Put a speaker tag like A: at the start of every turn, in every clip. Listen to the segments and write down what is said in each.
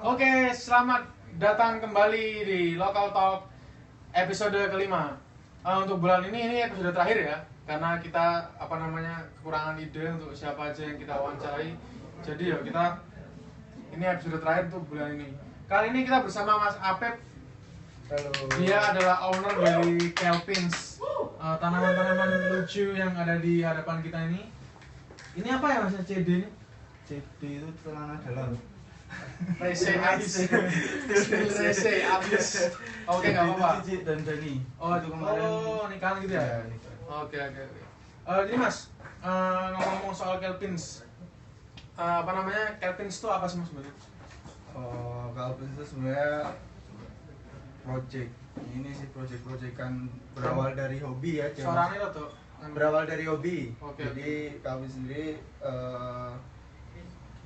A: Oke, selamat datang kembali di Local Talk episode kelima. Untuk bulan ini episode terakhir ya, karena kita kekurangan ide untuk siapa aja yang kita wawancarai. Jadi ya ini episode terakhir untuk bulan ini. Kali ini kita bersama Mas Apep.
B: Halo.
A: Dia adalah owner dari Kelpins, tanaman-tanaman lucu yang ada di hadapan kita ini. Ini apa ya Mas CD ini?
B: CD itu celana dalam.
A: Rese habis. Rese habis. Oke, enggak apa-apa.
B: Cici dan Dani.
A: Oh, itu kemarin. Oh, nikahan gitu ya?
B: Ya, nikahan.
A: Oke. Jadi Mas, ngomong soal Kelpins. Kelpins itu apa sih Mas sebenarnya?
B: Kelpins itu sebenarnya project. Ini sih project-projectan berawal dari hobi ya.
A: Suaranya tuh.
B: Berawal dari hobi.
A: Oke.
B: Jadi Kelpins sendiri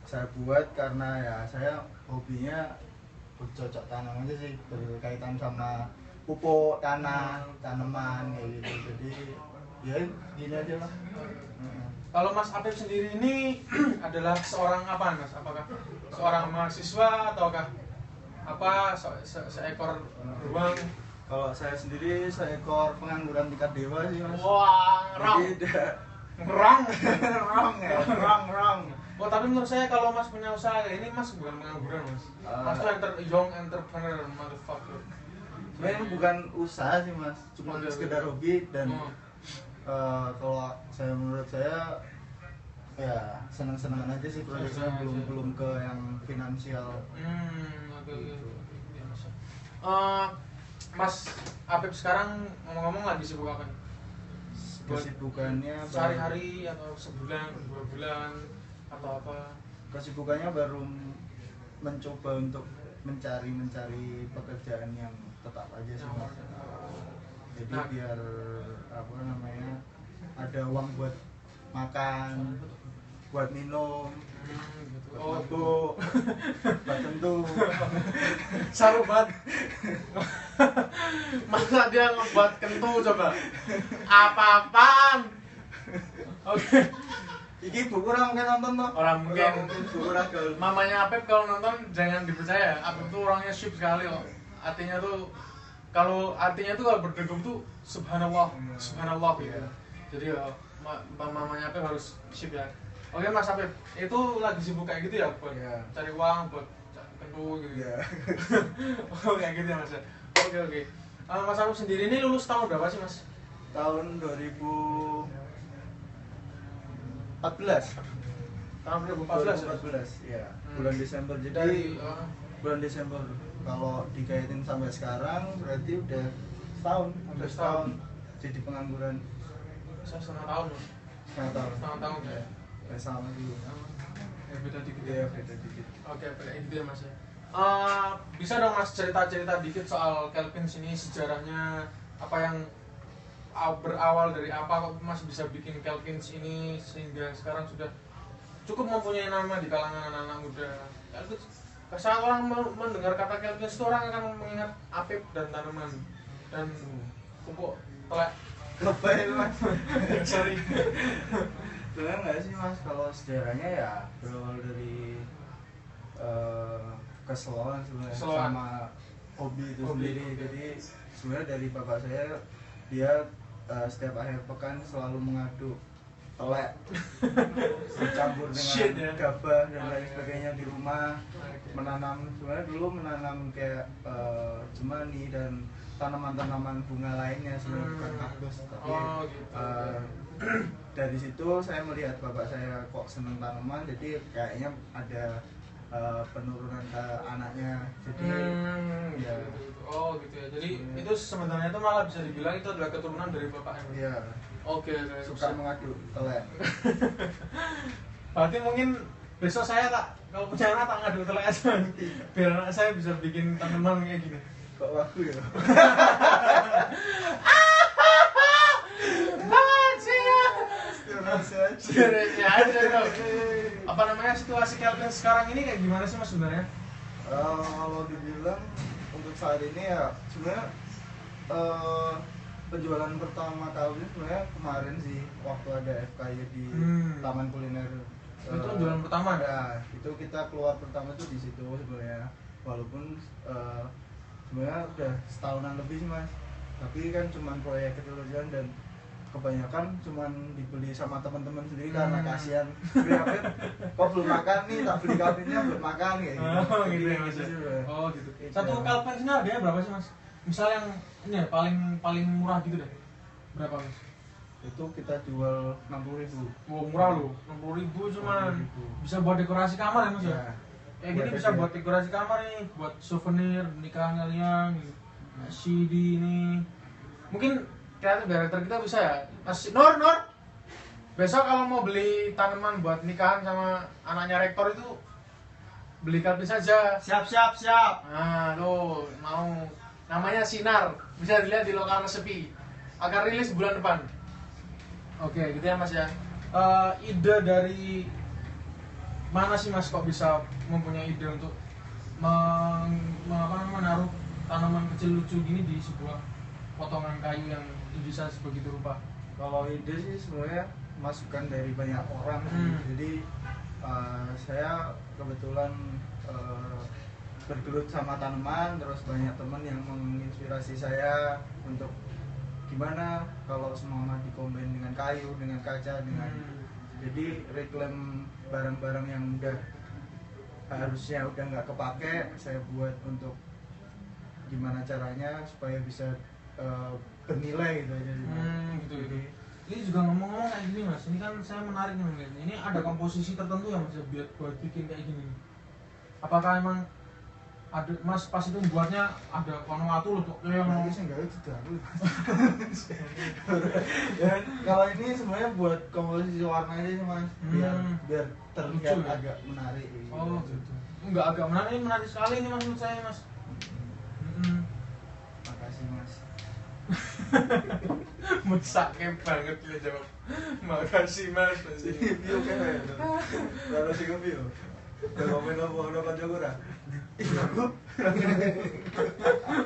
B: saya buat karena ya saya hobinya bercocok tanam aja sih, berkaitan sama pupuk tanah, tanaman kayak gitu. Jadi ya gini aja lah.
A: Kalau Mas Apep sendiri ini adalah seorang apa Mas? Apakah seorang mahasiswa ataukah seekor beruang?
B: Kalau saya sendiri seekor pengangguran tingkat dewa sih Mas.
A: Wah, ngerang.
B: Rang.
A: Oh, tapi menurut saya kalau Mas punya usaha kayak ini Mas bukan pengangguran Mas. Mas tuh young entrepreneur, motherfucker.
B: Sebenarnya bukan usaha sih Mas, cuma sekedar hobi dan kalau menurut saya ya senang-senangan aja sih proyeknya, belum ke yang finansial.
A: Oke. Mas Apep sekarang ngomong-ngomong lagi sibuk apa?
B: Kesibukannya
A: sehari-hari atau sebulan, 2 bulan atau apa?
B: Kesibukannya baru mencoba untuk mencari pekerjaan yang tetap aja sih Mas. Jadi biar ada uang buat makan, buat minum, buat mabuk, buat tentu.
A: Saru banget. Masa dia ngebuat kentu coba? Apa-apaan? Oke.
B: Iki Bu kurang mungkin nonton toh?
A: Orang mungkin
B: Bu kurang gaul.
A: Mamanya Apep kalau nonton jangan dipercaya. Apep tuh orangnya syuk sekali loh. Kalau berdegup tuh subhanallah gitu. Jadi ya mamanya Apep harus syuk ya. Oke Mas Apep, itu lagi sibuk kayak gitu ya buat cari uang, buat kentu gitu.
B: Iya.
A: Oh kayak gitu ya Mas. Oke. Mas Apep sendiri ini lulus tahun berapa sih Mas?
B: Tahun 2014.
A: Tahun 2014 ya?
B: Ya. Bulan Desember. Jadi bulan Desember. Kalau dikaitin sampai sekarang berarti udah setahun. Jadi pengangguran.
A: Setengah tahun.
B: Setengah tahun.
A: Ya.
B: Sama dulu.
A: Ya beda dikit.
B: Iya, beda dikit.
A: Oke, itu ya Mas ya. Bisa dong Mas cerita dikit soal Kelpins ini, sejarahnya apa yang berawal dari apa kok Mas bisa bikin Kelpins ini sehingga sekarang sudah cukup mempunyai nama di kalangan anak-anak muda. Saat orang mendengar kata Kelpins itu orang akan mengingat Apep dan tanaman dan pupuk telek.
B: Lebay Mas.
A: Sorry.
B: Sebenarnya nggak sih Mas, kalau sejarahnya ya berawal dari keseluruhan sebenarnya sama hobi itu sendiri. Jadi sebenarnya dari bapak saya, dia setiap akhir pekan selalu mengaduk telek bercampur dengan gabah dan lain sebagainya di rumah. Sebenarnya dulu menanam kayak jemani dan tanaman-tanaman bunga lainnya, sebenarnya bukan kaktus, tapi dari situ saya melihat bapak saya kok seneng tanaman, jadi kayaknya ada penurunan ke anaknya. Jadi ya
A: gitu ya. Jadi itu sebenarnya itu malah bisa dibilang itu adalah keturunan dari bapaknya.
B: Iya.
A: Oke.
B: Suka mengaduk telek.
A: Berarti mungkin besok saya kalau punya anak tak ngaduk telek aja. Biar anak saya bisa bikin tanaman kayak gini.
B: Kok aku ya?
A: Situasi Kelvin sekarang ini kayak gimana sih Mas sebenarnya?
B: Kalau dibilang untuk saat ini ya sebenarnya penjualan pertama kali sebenarnya kemarin sih, waktu ada FKY di Taman Kuliner.
A: Itu jualan pertama
B: ya? Itu kita keluar pertama tuh di situ sebenarnya. walaupun sebenarnya udah setahunan lebih sih mas, tapi kan cuman proyek kecil-kecilan dan kebanyakan cuman dibeli sama teman-teman sendiri karena kasihan beli kapin kok belum makan nih, tak beli kapinnya belum makan kayak gitu.
A: Oh gitu ya mas ya? Oh gitu. Satu kalpen ini harganya berapa sih mas? Misal yang ini ya paling murah gitu deh, berapa mas?
B: Itu kita jual 60.000.
A: Oh murah loh, 60.000 cuman
B: 60.000.
A: bisa buat dekorasi kamar ya mas ya?
B: Ya,
A: Kayak gini bisa buat dekorasi kamar nih, buat souvenir nikahan kalian gitu. CD ini mungkin kreatif director kita bisa ya Mas Nur besok kalau mau beli tanaman buat nikahan sama anaknya rektor itu beli kalpin saja.
B: siap.
A: Nah lo mau namanya Sinar, bisa dilihat di lokal resepi, akan rilis bulan depan. Oke gitu ya mas ya. Ide dari mana sih mas kok bisa mempunyai ide untuk menaruh tanaman kecil lucu gini di sebuah potongan kayu yang didesain sebegitu rupa?
B: Kalau ide sih sebenarnya masukan dari banyak orang sih. Jadi saya kebetulan bergelut sama tanaman, terus banyak teman yang menginspirasi saya untuk gimana kalau semua dikombin dengan kayu, dengan kaca, dengan jadi reclaim barang-barang yang harusnya udah nggak kepake, saya buat untuk gimana caranya supaya bisa bernilai gitu aja.
A: Gitu. Ini juga ngomong-ngomong kayak gini mas, ini kan saya menarik nih melihatnya. Ini ada komposisi tertentu yang bisa buat bikin kayak gini. Apakah emang ada mas pas itu buatnya ada Vanuatu loh tuh yang
B: enggak itu ya, kalau ini sebenarnya buat komposisi warna aja sih mas, biar terlihat
A: lucu, ya?
B: agak menarik gitu.
A: Oh gitu. Enggak agak menarik, ini menarik sekali ini mas menurut saya mas.
B: Makasih mas.
A: Mesake banget dia jawab. Makasih mas.
B: View kan ya. Lalu sih view. Udah komen apa udah kan jago dah.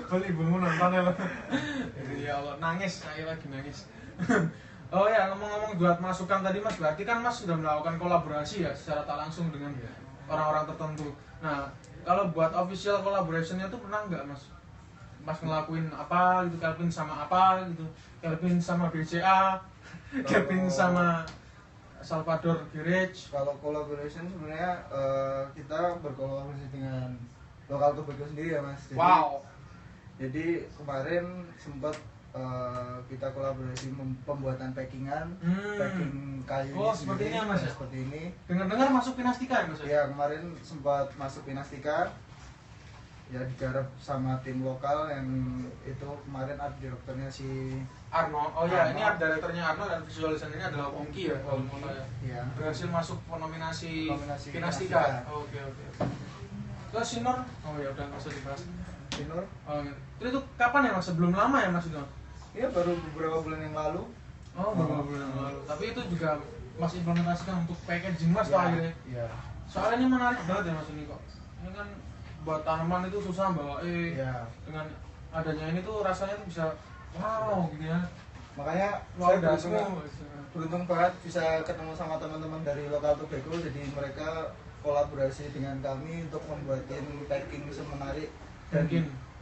A: Kalau ibumu nonton ya. Ya Allah nangis, saya lagi nangis. Oh ya ngomong-ngomong buat masukan tadi mas, berarti kan mas sudah melakukan kolaborasi ya secara tak langsung dengan orang-orang tertentu. Nah kalau buat official collaborationnya tuh pernah nggak mas? Mas ngelakuin apa gitu, Kelvin sama apa gitu, Kelvin sama BCA, Kelvin sama Salvador Garage.
B: Kalau collaboration sebenarnya kita berkolaborasi dengan lokal tobacco sendiri ya mas. Jadi kemarin sempat kita kolaborasi pembuatan packing kayu
A: seperti ini ya mas ya?
B: Seperti ini.
A: Dengar-dengar masuk Pinastika ya mas?
B: Ya kemarin sempat masuk Pinastika. Ya digarap sama tim lokal yang itu kemarin art direkturnya si
A: Arno. Oh ya, ini art direkturnya Arno dan visual designernya adalah Ongki ya.
B: Iya.
A: Berhasil masuk nominasi Pinastika. Oke. Terus Sinor? Oh ya udah nggak usah dibahas.
B: Sinor?
A: Oh iya. Itu kapan ya mas? Sebelum lama ya mas itu?
B: Iya baru beberapa bulan yang lalu.
A: Oh beberapa bulan yang lalu. Tapi itu juga mas implementasikan untuk packaging mas lah akhirnya.
B: Iya.
A: Soalnya ini menarik banget ya mas ini kok. Ini kan buat tanaman itu susah bawa dengan adanya ini tuh rasanya tuh bisa wow gitu ya.
B: Makanya saya beruntung banget bisa ketemu sama teman-teman dari lokal tobacco, jadi mereka kolaborasi dengan kami untuk membuatin packing semenarik dan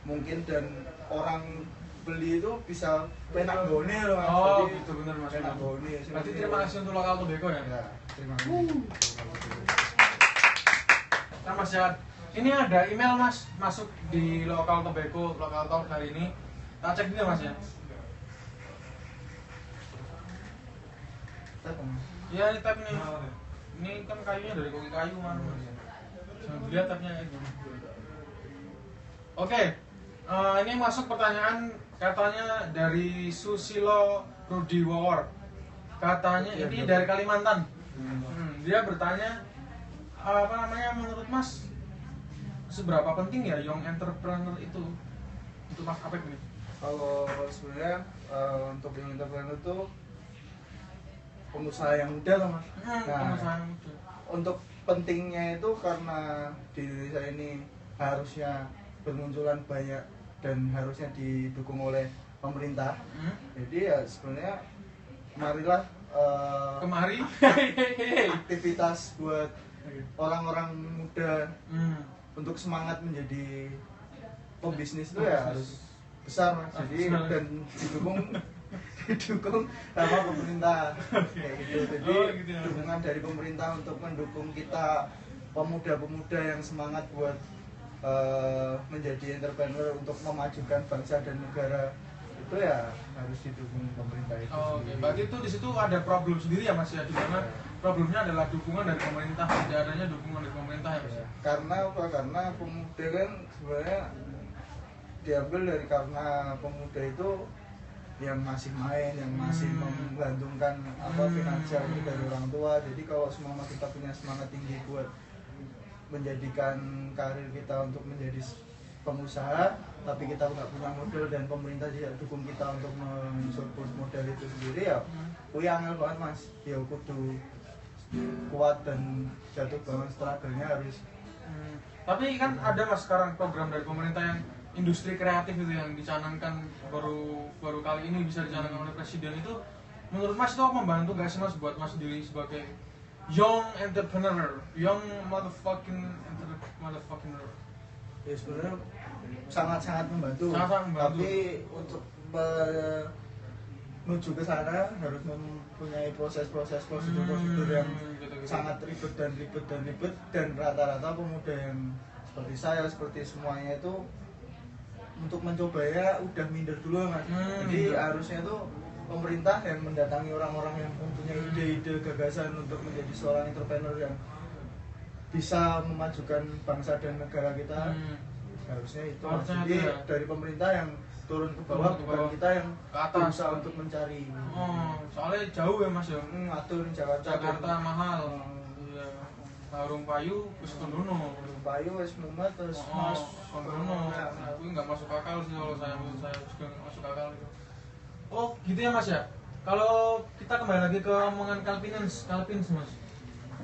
B: mungkin dan orang beli itu bisa penak gone loh mas.
A: Oh gitu bener mas.
B: Penak gone.
A: Berarti terima kasih untuk lokal tobacco ya.
B: Ya terima kasih.
A: Nah mas ya, ini ada email mas masuk di lokal tobacco lokal talk hari ini. Tak cek dulu mas ya. Iya ini tab nih. Ini kan kayunya dari koki kayu mas. Jangan dilihat tabnya kayak gini. Oke, ini masuk pertanyaan katanya dari Susilo Rudiwawar. Katanya ini dari Kalimantan. Dia bertanya apa namanya menurut mas seberapa penting ya young entrepreneur itu untuk mas Apek nih?
B: Kalau sebenarnya untuk young entrepreneur itu pengusaha yang muda loh mas.
A: Pengusaha yang muda.
B: Untuk pentingnya itu karena di Indonesia ini harusnya bermunculan banyak dan harusnya didukung oleh pemerintah. Jadi ya sebenarnya marilah
A: kemari
B: aktivitas buat orang-orang muda untuk semangat menjadi pebisnis itu ya harus besar Mas. Jadi dan didukung sama pemerintah kayak gitu. Jadi dukungan dari pemerintah untuk mendukung kita pemuda-pemuda yang semangat buat menjadi entrepreneur untuk memajukan bangsa dan negara itu ya harus didukung pemerintah itu.
A: Oke, berarti itu di situ ada problem sendiri ya Mas ya, di mana problemnya adalah dukungan dari pemerintah, tidak adanya dukungan dari pemerintah ya Mas.
B: Karena apa? Karena pemuda kan sebenarnya diambil dari karena pemuda itu yang masih main, yang masih menggantungkan finansial itu dari orang tua. Jadi kalau semua kita punya semangat tinggi buat menjadikan karir kita untuk menjadi pengusaha, tapi kita nggak punya modal dan pemerintah tidak dukung kita untuk mensupport modal itu sendiri, ya kuwi angel banget Mas. Ya kudu kuat dan jatuh bangun struggle-nya harus.
A: Tapi kan ada Mas sekarang program dari pemerintah yang industri kreatif itu yang dicanangkan baru kali ini bisa dicanangkan oleh presiden itu. Menurut Mas itu membantu nggak sih Mas buat Mas sendiri sebagai young entrepreneur, young motherfucking.
B: Ya sebenarnya sangat-sangat membantu. Tapi untuk menuju ke sana harus mempunyai proses-proses prosedur yang sangat ribet dan rata-rata pemuda yang seperti saya, seperti semuanya itu untuk mencoba ya udah minder dulu Mas. Jadi harusnya itu pemerintah yang mendatangi orang-orang yang mempunyai ide-ide gagasan untuk menjadi seorang entrepreneur yang bisa memajukan bangsa dan negara kita. Harusnya itu. Jadi dari pemerintah yang turun ke bawah, bukan kita yang berusaha untuk mencari.
A: Soalnya jauh ya Mas ya.
B: Atur Jakarta
A: mahal. Iya. Warung payu wis kondono.
B: Payu wis mumet terus Mas
A: kondono. Aku nggak masuk akal sih kalau saya juga nggak masuk akal itu. Oh gitu ya Mas ya. Kalau kita kembali lagi ke omongan Calpins Mas.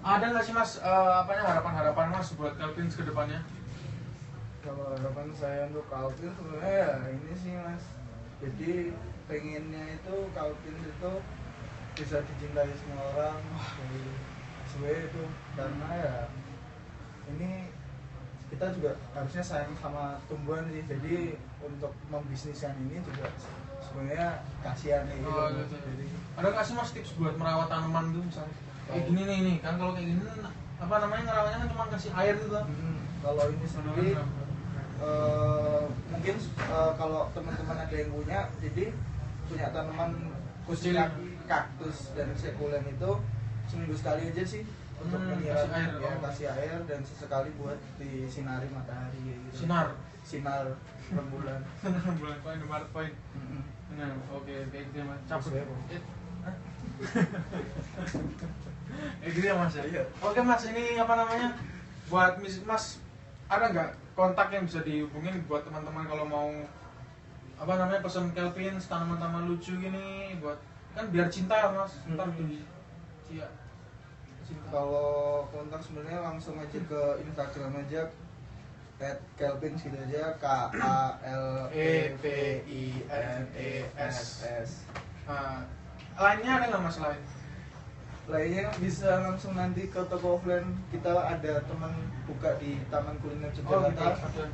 A: Ada nggak sih Mas harapan Mas buat Calpins ke depannya?
B: Kalau harapan saya untuk Calpins sebenarnya ya ini sih Mas. Jadi pengennya itu Calpins itu bisa dicintai semua orang. Sebenarnya itu karena ya ini kita juga harusnya sayang sama tumbuhan sih. Jadi untuk membisniskan ini juga sebenarnya kasihan nih gitu. Jadi
A: ada nggak sih Mas tips buat merawat tanaman tuh misalnya kayak gini nih kan kalau kayak gini ngerawatnya kan cuma kasih air gitu.
B: Kalau ini sendiri mungkin kalau teman-teman ada yang punya tanaman khususnya kaktus dan sekulen itu seminggu sekali aja sih untuk menyiram kasih air dan sesekali buat disinari matahari gitu. Sinar rembulan.
A: Poin. Nah, oke kayak gitu Mas. Cabut. Gitu ya Mas ya. Oke Mas, ini buat Mas ada nggak kontak yang bisa dihubungin buat teman-teman kalau mau pesan Calpins tanaman-tanaman lucu gini buat kan biar cinta Mas. Ntar iya.
B: Kalau kontak sebenarnya langsung aja ke Instagram aja @calpins gitu aja, KALEPINESS.
A: Lainnya ada nggak Mas
B: lainnya bisa langsung nanti ke toko offline. Kita ada teman buka di Taman Kuliner Yogyakarta.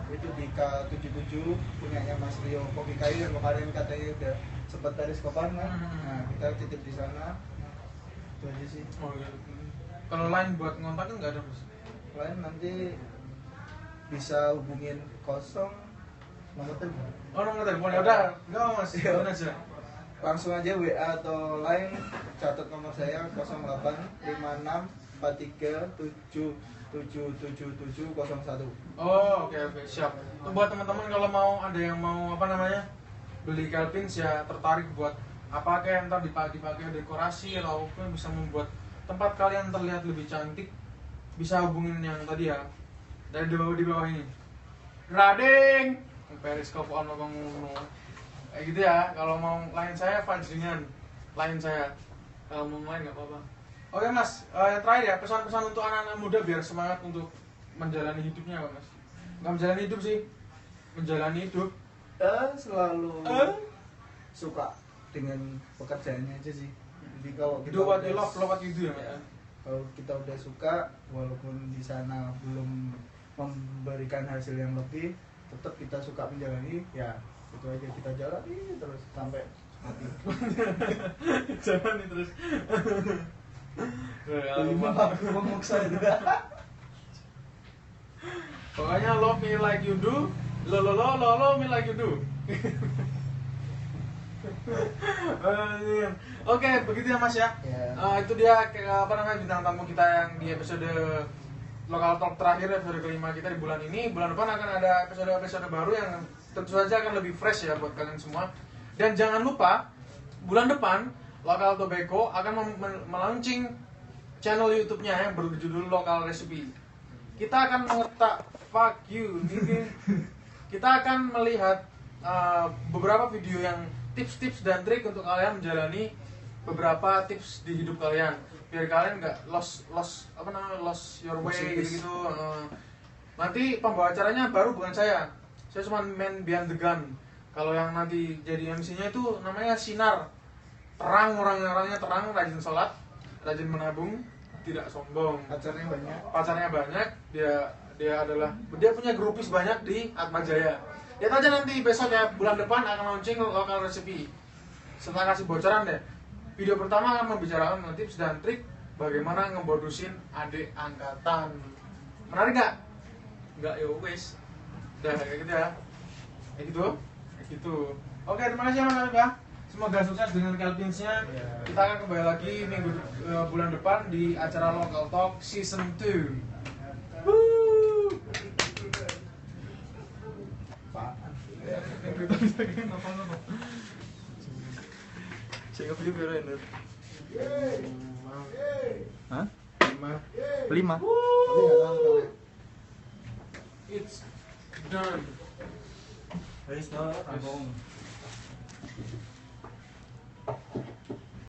B: Itu di K77 punyanya Mas Rio Kopi Kayu yang kemarin katanya udah sempat periskopan kan. Nah kita titip di sana. Itu aja sih.
A: Kalau lain buat ngontak kan nggak ada Mas?
B: Lain nanti bisa hubungin nomor telepon.
A: Nomor telepon ya udah nggak Mas, hubungin aja.
B: Langsung aja WA atau lain, catat nomor saya 085643777701.
A: Oke, siap. Buat teman-teman kalau mau ada yang mau beli Calpins ya tertarik buat kayak ntar dipakai dekorasi atau bisa membuat tempat kalian terlihat lebih cantik, bisa hubungin yang tadi ya dari di bawah ini. Rading periskop on ngomong kayak gitu ya. Kalau mau lain saya Fajringan, lain saya. Kalau mau main nggak apa-apa. Oke Mas, yang terakhir ya pesan-pesan untuk anak-anak muda biar semangat untuk menjalani hidupnya apa Mas? Nggak menjalani hidup sih, menjalani hidup.
B: Selalu suka dengan pekerjaannya aja sih. Jadi kalau kita
A: do what you love what you do ya.
B: Kalau kita udah suka, walaupun di sana belum memberikan hasil yang lebih, tetap kita suka menjalani, ya itu aja kita jalani terus sampai mati.
A: Jalani terus.
B: Memaksa itu.
A: Pokoknya love me like you do, lo me like you do. Oke, begitu ya Mas ya. Itu dia bintang tamu kita yang di episode Lokal Talk terakhir, episode kelima kita di bulan ini. Bulan depan akan ada episode baru yang tentu saja akan lebih fresh ya buat kalian semua. Dan jangan lupa bulan depan Lokal Tobacco akan melaunching channel YouTube-nya yang berjudul Lokal Recipe. Kita akan mengetak fuck you nigga. Kita akan melihat beberapa video yang tips-tips dan trik untuk kalian menjalani beberapa tips di hidup kalian biar kalian nggak lost your way gitu. Nanti pembawa acaranya baru bukan saya cuma man behind the gun. Kalau yang nanti jadi MC-nya itu namanya Sinar, terang, orangnya terang, rajin sholat, rajin menabung, tidak sombong, pacarnya banyak, dia punya grupis banyak di Atmajaya. Lihat aja nanti besok ya, bulan depan akan launching Lokal Recipe. Setelah kasih bocoran deh, video pertama akan membicarakan tips dan trik bagaimana ngebodusin adik angkatan. Menarik nggak? Nggak ya wes. Udah kayak gitu ya. Kayak gitu. Oke, terima kasih ya Mas Alif ya. Semoga sukses dengan Kelpinsnya. Kita akan kembali lagi bulan depan di acara Lokal Talk Season 2.
B: Saya nggak video ini.
C: Hah? 5.
A: It's done.
B: It's not.